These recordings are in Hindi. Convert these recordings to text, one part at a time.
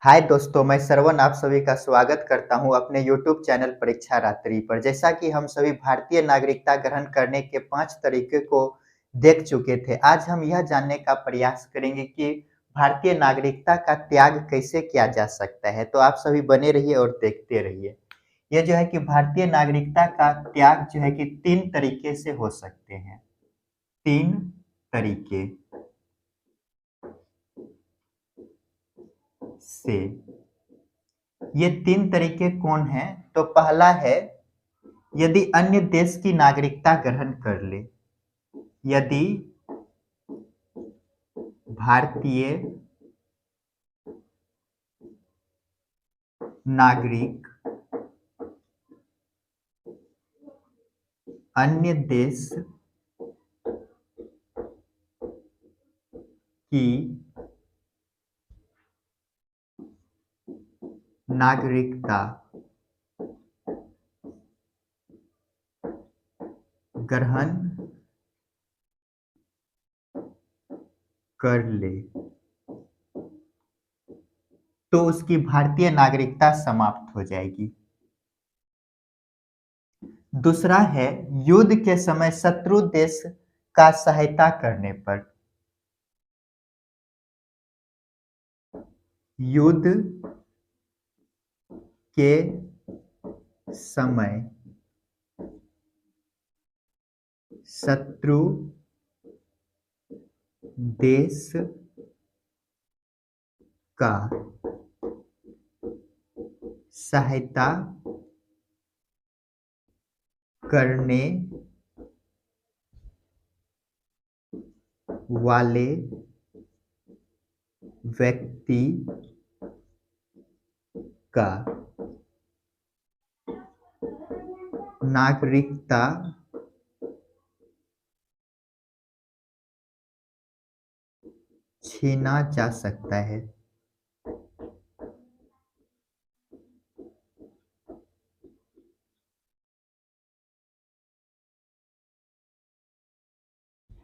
हाय दोस्तों, मैं श्रवण आप सभी का स्वागत करता हूं अपने YouTube चैनल परीक्षा रात्रि पर। जैसा कि हम सभी भारतीय नागरिकता ग्रहण करने के 5 तरीके को देख चुके थे, आज हम यह जानने का प्रयास करेंगे कि भारतीय नागरिकता का त्याग कैसे किया जा सकता है। तो आप सभी बने रहिए और देखते रहिए। ये जो है कि भारतीय नागरिकता का त्याग जो है कि 3 तरीके से हो सकते हैं। 3 तरीके से। ये 3 तरीके कौन हैं? तो पहला है यदि अन्य देश की नागरिकता ग्रहण कर ले। यदि भारतीय नागरिक अन्य देश की नागरिकता ग्रहण कर ले तो उसकी भारतीय नागरिकता समाप्त हो जाएगी। दूसरा है युद्ध के समय शत्रु देश का सहायता करने पर। युद्ध के समय शत्रु देश का सहायता करने वाले व्यक्ति का नागरिकता छीना जा सकता है।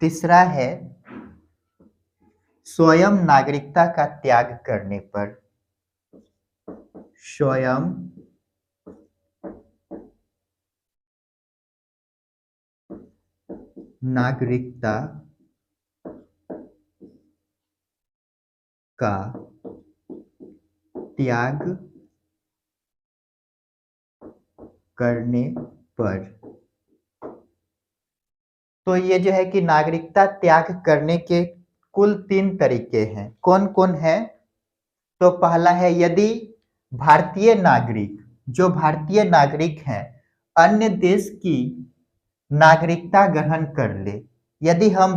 तीसरा है स्वयं नागरिकता का त्याग करने पर। स्वयं नागरिकता का त्याग करने पर। तो ये जो है कि नागरिकता त्याग करने के कुल 3 तरीके हैं। कौन-कौन है? तो पहला है यदि भारतीय नागरिक जो भारतीय नागरिक हैं अन्य देश की नागरिकता ग्रहण कर ले। यदि हम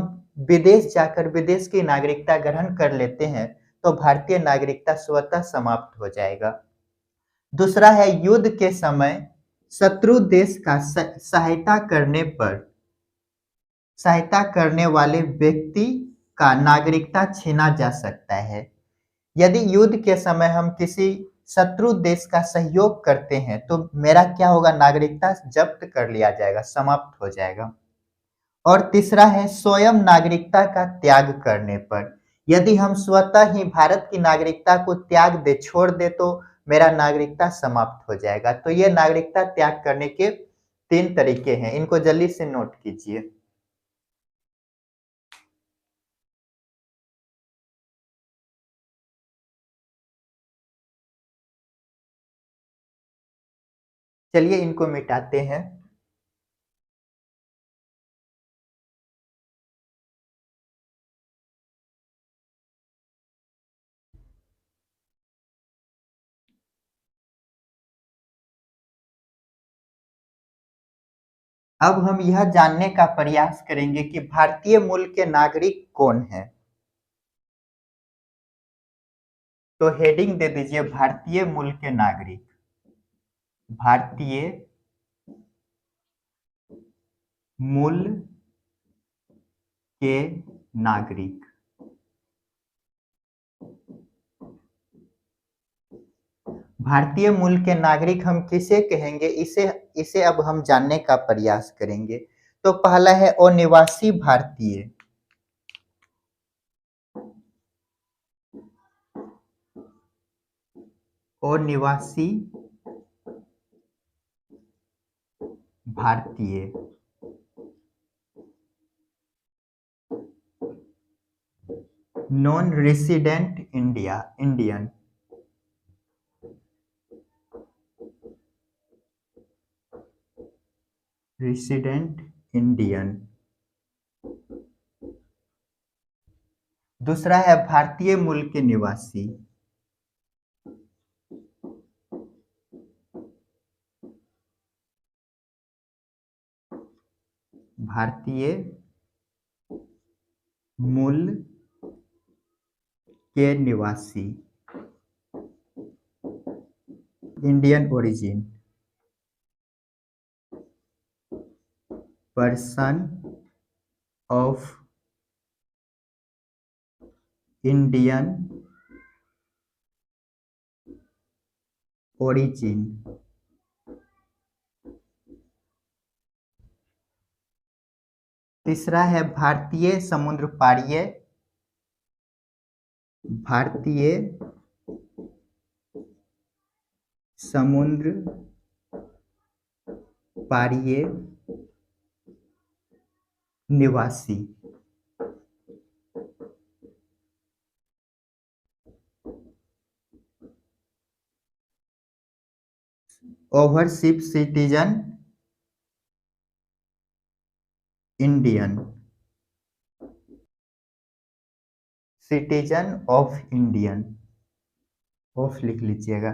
विदेश जाकर विदेश की नागरिकता ग्रहण कर लेते हैं तो भारतीय नागरिकता स्वतः समाप्त हो जाएगा। दूसरा है युद्ध के समय शत्रु देश का सहायता करने पर सहायता करने वाले व्यक्ति का नागरिकता छीना जा सकता है। यदि युद्ध के समय हम किसी शत्रु देश का सहयोग करते हैं तो मेरा क्या होगा? नागरिकता जब्त कर लिया जाएगा, समाप्त हो जाएगा। और तीसरा है स्वयं नागरिकता का त्याग करने पर। यदि हम स्वतः ही भारत की नागरिकता को त्याग दे छोड़ दे तो मेरा नागरिकता समाप्त हो जाएगा। तो ये नागरिकता त्याग करने के 3 तरीके हैं। इनको जल्दी से नोट कीजिए। चलिए इनको मिटाते हैं। अब हम यह जानने का प्रयास करेंगे कि भारतीय मूल के नागरिक कौन हैं। तो हेडिंग दे दीजिए भारतीय मूल के नागरिक। भारतीय मूल के नागरिक। भारतीय मूल के नागरिक हम किसे कहेंगे? इसे इसे अब हम जानने का प्रयास करेंगे। तो पहला है अनिवासी भारतीय। और निवासी भारतीय non resident Indian resident Indian. दूसरा है भारतीय मूल के निवासी। भारतीय मूल के निवासी Indian origin person of Indian origin. तीसरा है भारतीय समुद्र पारीय भारतीय समुद्र पारीय निवासी। Overseas citizen Indian citizen of Indian of लिख लीजिएगा।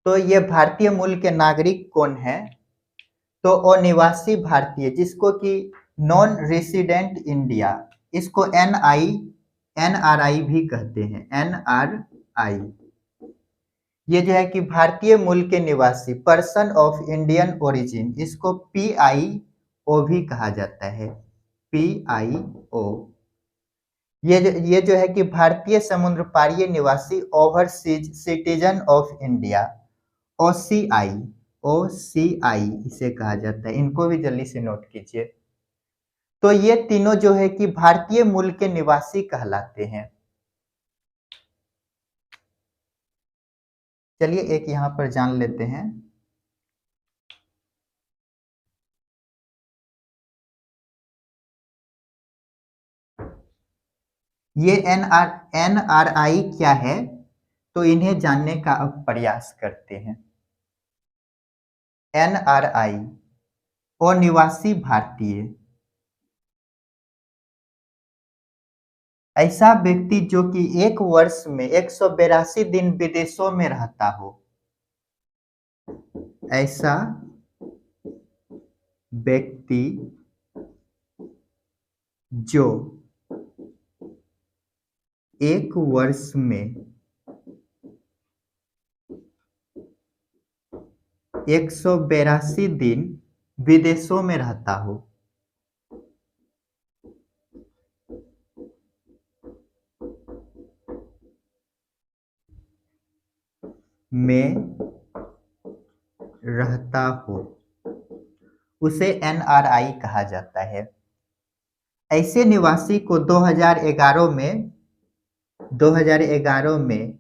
तो ये भारतीय मूल के नागरिक कौन है? तो अनिवासी भारतीय, जिसको कि नॉन रेसिडेंट इंडिया, इसको एनआरआई भी कहते हैं, एनआरआई। ये जो है कि भारतीय मूल के निवासी पर्सन ऑफ इंडियन ओरिजिन, इसको पीआईओ भी कहा जाता है, पीआईओ। ये जो है कि भारतीय समुद्र पारीय निवासी overseas citizen of India, OCI, OCI इसे कहा जाता है। इनको भी जल्दी से नोट कीजिए। तो ये तीनों जो है कि भारतीय मूल के निवासी कहलाते हैं। चलिए एक यहां पर जान लेते हैं। ये एनआरआई क्या है, तो इन्हें जानने का अब प्रयास करते हैं। एनआरआई और निवासी भारतीय, ऐसा व्यक्ति जो कि एक वर्ष में 182 दिन विदेशों में रहता हो, ऐसा व्यक्ति जो एक वर्ष में 182 दिन विदेशों में रहता हो, में रहता हो, उसे एनआरआई कहा जाता है। ऐसे निवासी को 2011 में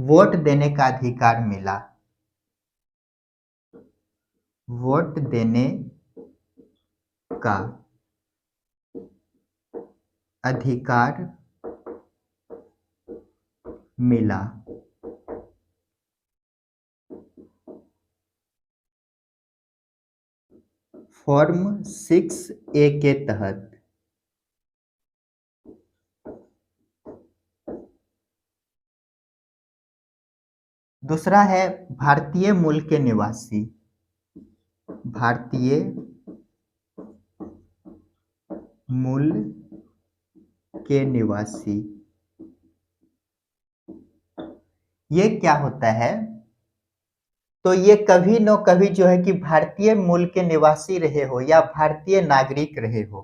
वोट देने का अधिकार मिला, वोट देने का अधिकार मिला। फॉर्म 6A के तहत। दूसरा है भारतीय मूल के निवासी, भारतीय मूल के निवासी। ये क्या होता है? तो ये कभी न कभी जो है कि भारतीय मूल के निवासी रहे हो या भारतीय नागरिक रहे हो,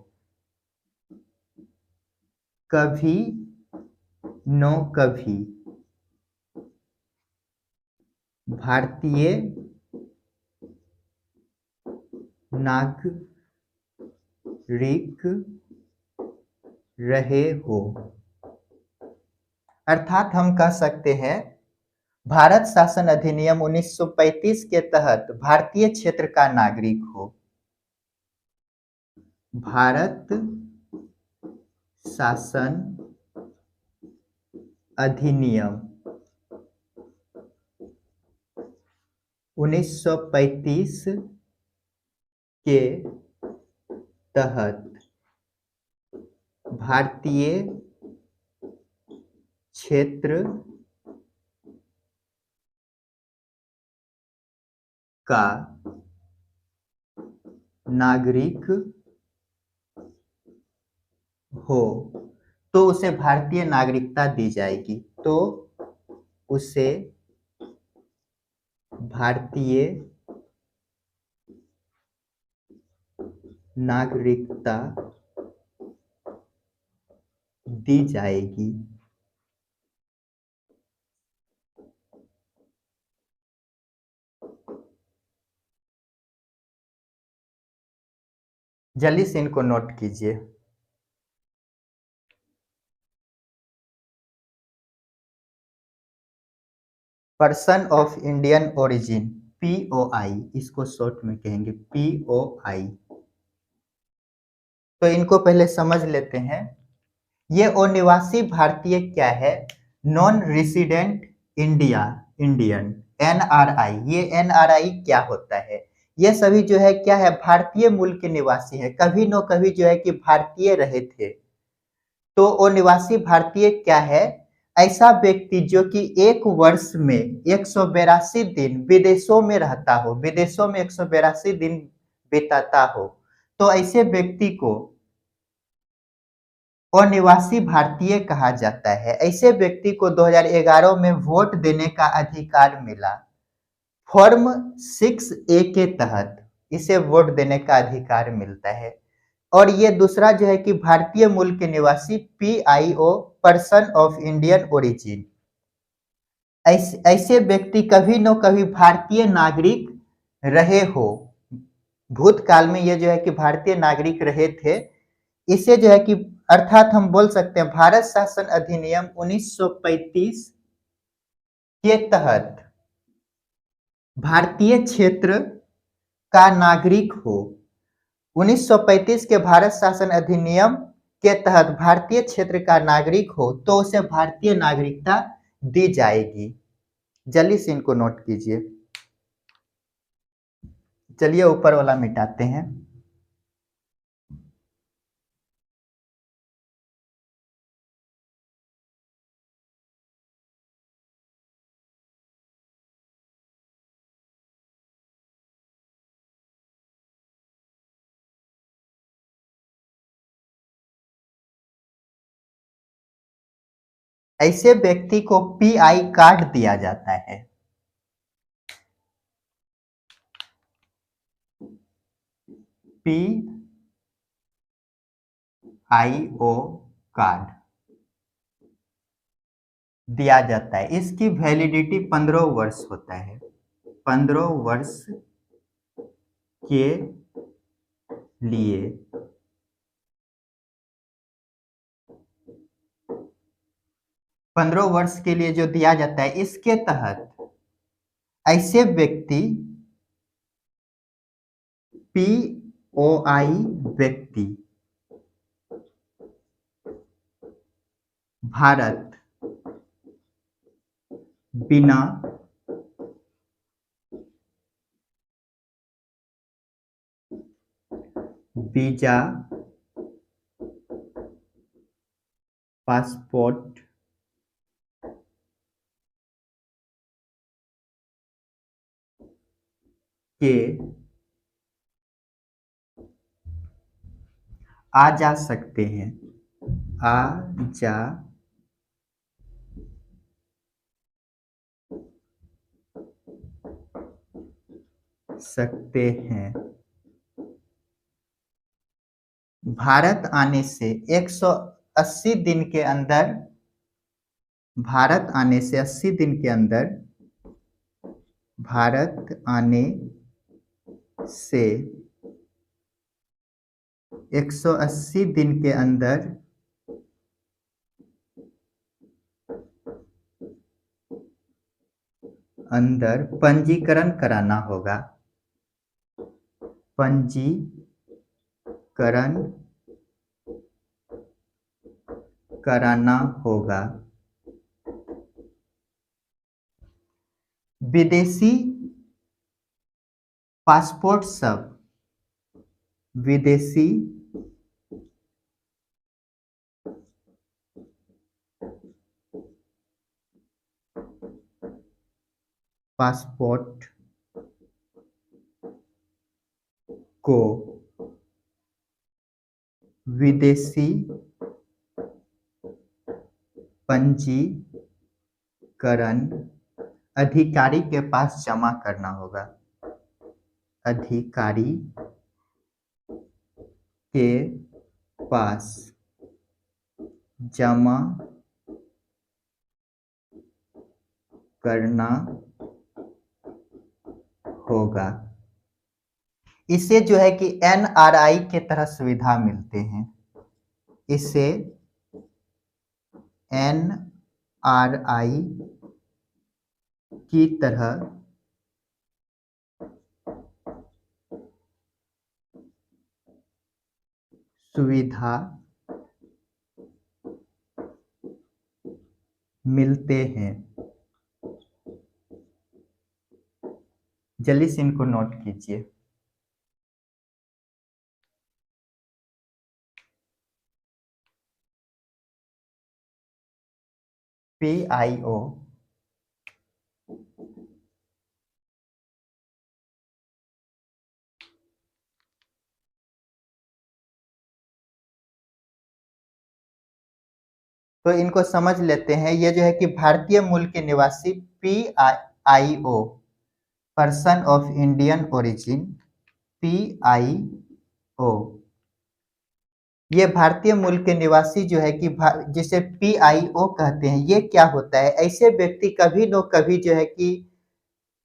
कभी न कभी भारतीय नागरिक रहे हो। अर्थात हम कह सकते हैं भारत शासन अधिनियम 1935 के तहत भारतीय क्षेत्र का नागरिक हो। भारत शासन अधिनियम 1935 के तहत भारतीय क्षेत्र का नागरिक हो तो उसे भारतीय नागरिकता दी जाएगी। तो उसे भारतीय नागरिकता दी जाएगी। जल्दी से इनको नोट कीजिए। Person of Indian origin, POI, इसको शॉर्ट में कहेंगे POI। तो इनको पहले समझ लेते हैं। ये अनिवासी भारतीय क्या है? Non resident Indian, NRI। ये NRI क्या होता है? ये सभी जो है क्या है, भारतीय मूल के निवासी है, कभी न कभी जो है कि भारतीय रहे थे। तो अनिवासी भारतीय क्या है? ऐसा व्यक्ति जो कि एक वर्ष में 182 दिन विदेशों में रहता हो, विदेशों में 182 दिन बिताता हो, तो ऐसे व्यक्ति को अनिवासी भारतीय कहा जाता है। ऐसे व्यक्ति को 2011 में वोट देने का अधिकार मिला। फॉर्म 6A के तहत इसे वोट देने का अधिकार मिलता है। और ये दूसरा जो है कि भारतीय मूल के निवासी PIO, person of Indian origin. ऐसे व्यक्ति कभी न कभी भारतीय नागरिक रहे हो, भूतकाल में ये जो है कि भारतीय नागरिक रहे थे। इसे जो है कि अर्थात हम बोल सकते हैं भारत शासन अधिनियम 1935 के तहत भारतीय क्षेत्र का नागरिक हो। 1935 के भारत शासन अधिनियम के तहत भारतीय क्षेत्र का नागरिक हो तो उसे भारतीय नागरिकता दी जाएगी। जल्दी से इनको नोट कीजिए। चलिए ऊपर वाला मिटाते हैं। ऐसे व्यक्ति को PI कार्ड दिया जाता है। PIO कार्ड दिया जाता है। इसकी वैलिडिटी 15 वर्ष होता है। 15 वर्ष के लिए 15 वर्ष के लिए जो दिया जाता है, इसके तहत ऐसे व्यक्ति POI व्यक्ति भारत बिना वीजा, पासपोर्ट के आ जा सकते हैं, आ जा सकते हैं। भारत आने से 180 दिन के अंदर, भारत आने से 80 दिन के अंदर, भारत आने से 180 दिन के अंदर अंदर पंजीकरण कराना होगा। पंजीकरण कराना होगा। विदेशी पासपोर्ट सब विदेशी पासपोर्ट को विदेशी पंजीकरण अधिकारी के पास जमा करना होगा। अधिकारी के पास जमा करना होगा। इसे जो है कि एनआरआई के तरह सुविधा मिलते हैं। इसे एनआरआई की तरह सुविधा मिलते हैं। जल्दी से इनको नोट कीजिए। PIO तो इनको समझ लेते हैं। ये जो है कि भारतीय मूल के निवासी PIO person of Indian origin PIO ये भारतीय मूल के निवासी जो है कि जिसे PIO कहते हैं। ये क्या होता है? ऐसे व्यक्ति कभी न कभी जो है कि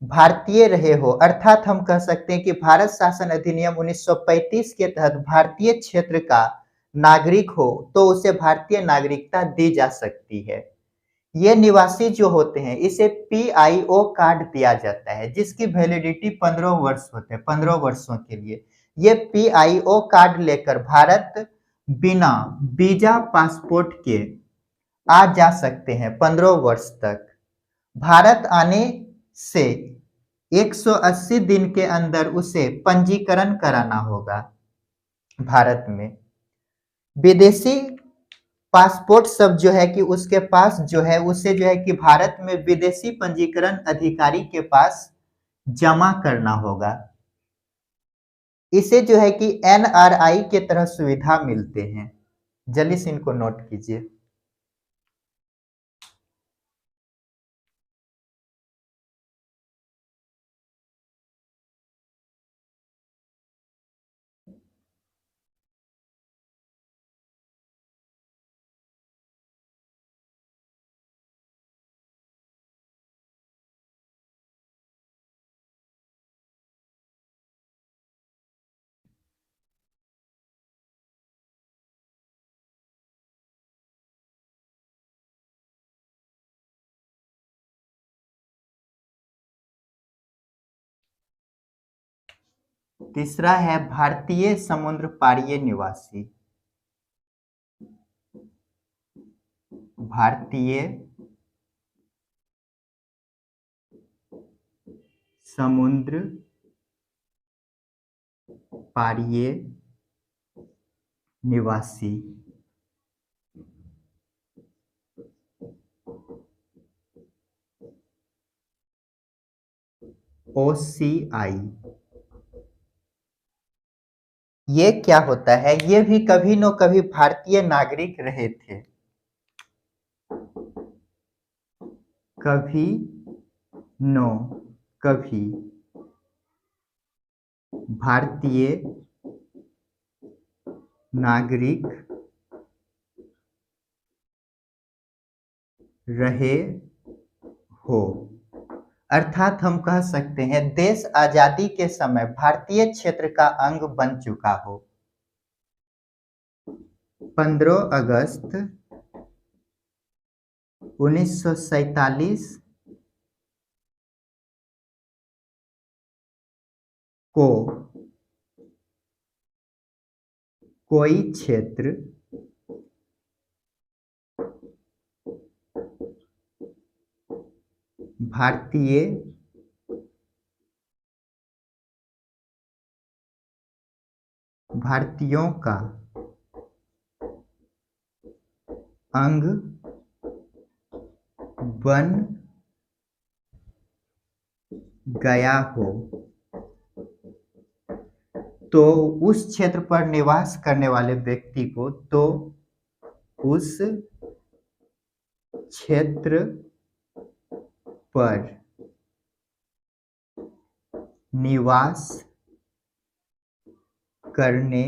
भारतीय रहे हो, अर्थात हम कह सकते हैं कि भारत शासन अधिनियम 1935 के तहत भारतीय क्षेत्र का नागरिक हो तो उसे भारतीय नागरिकता दी जा सकती है। ये निवासी जो होते हैं इसे PIO कार्ड दिया जाता है जिसकी वैलिडिटी 15 वर्ष होते हैं। 15 वर्षों के लिए ये PIO कार्ड लेकर भारत बिना वीजा पासपोर्ट के आ जा सकते हैं। 15 वर्ष तक भारत आने से 180 दिन के अंदर उसे पंजीकरण कराना होगा। भारत में विदेशी पासपोर्ट सब जो है कि उसके पास जो है उसे जो है कि भारत में विदेशी पंजीकरण अधिकारी के पास जमा करना होगा। इसे जो है कि एनआरआई के तरह सुविधा मिलते हैं। जल्दी से इनको नोट कीजिए। तीसरा है भारतीय समुद्र पारीय निवासी। भारतीय समुद्र पारीय निवासी OCI ये क्या होता है? ये भी कभी न कभी भारतीय नागरिक रहे थे। कभी न कभी भारतीय नागरिक रहे हो, अर्थात हम कह सकते हैं देश आजादी के समय भारतीय क्षेत्र का अंग बन चुका हो। 15 अगस्त 1947 को कोई क्षेत्र भारतीयों का अंग बन गया हो तो उस क्षेत्र पर निवास करने वाले व्यक्ति को उस क्षेत्र पर निवास करने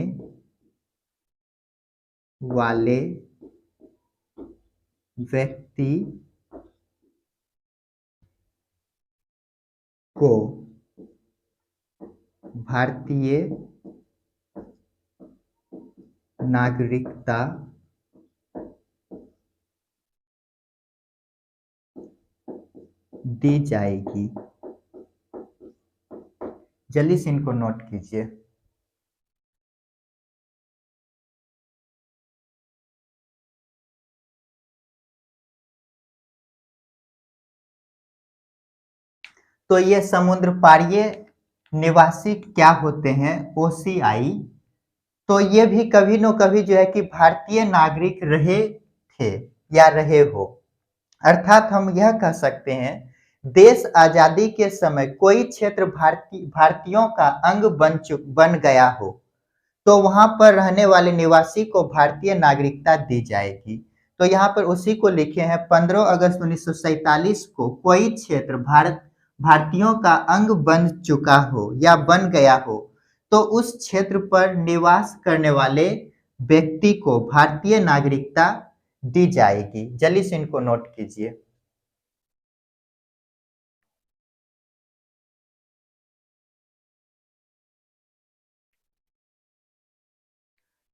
वाले व्यक्ति को भारतीय नागरिकता दी जाएगी। जल्दी से इनको नोट कीजिए। तो ये समुद्र पारीय निवासी क्या होते हैं? ओसीआई। तो ये भी कभी न कभी जो है कि भारतीय नागरिक रहे थे या रहे हो। अर्थात हम यह कह सकते हैं देश आजादी के समय कोई क्षेत्र भारतीयों का अंग बन गया हो तो वहां पर रहने वाले निवासी को भारतीय नागरिकता दी जाएगी। तो यहाँ पर उसी को लिखे हैं 15 अगस्त 1947 को कोई क्षेत्र भारतीयों का अंग बन चुका हो या बन गया हो तो उस क्षेत्र पर निवास करने वाले व्यक्ति को भारतीय नागरिकता दी जाएगी। जल्दी से इनको नोट कीजिए।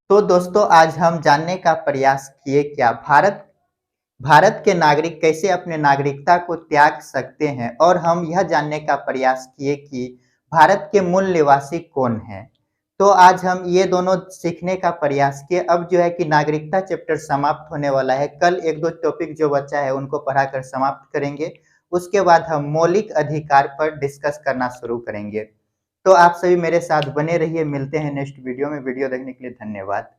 तो दोस्तों आज हम जानने का प्रयास किए क्या भारत के नागरिक कैसे अपने नागरिकता को त्याग सकते हैं और हम यह जानने का प्रयास किए कि भारत के मूल निवासी कौन हैं। तो आज हम ये दोनों सीखने का प्रयास किए। अब जो है कि नागरिकता चैप्टर समाप्त होने वाला है। कल एक दो टॉपिक जो बचा है उनको पढ़ाकर समाप्त करेंगे। उसके बाद हम मौलिक अधिकार पर डिस्कस करना शुरू करेंगे। तो आप सभी मेरे साथ बने रहिए। मिलते हैं नेक्स्ट वीडियो में। वीडियो देखने के लिए धन्यवाद।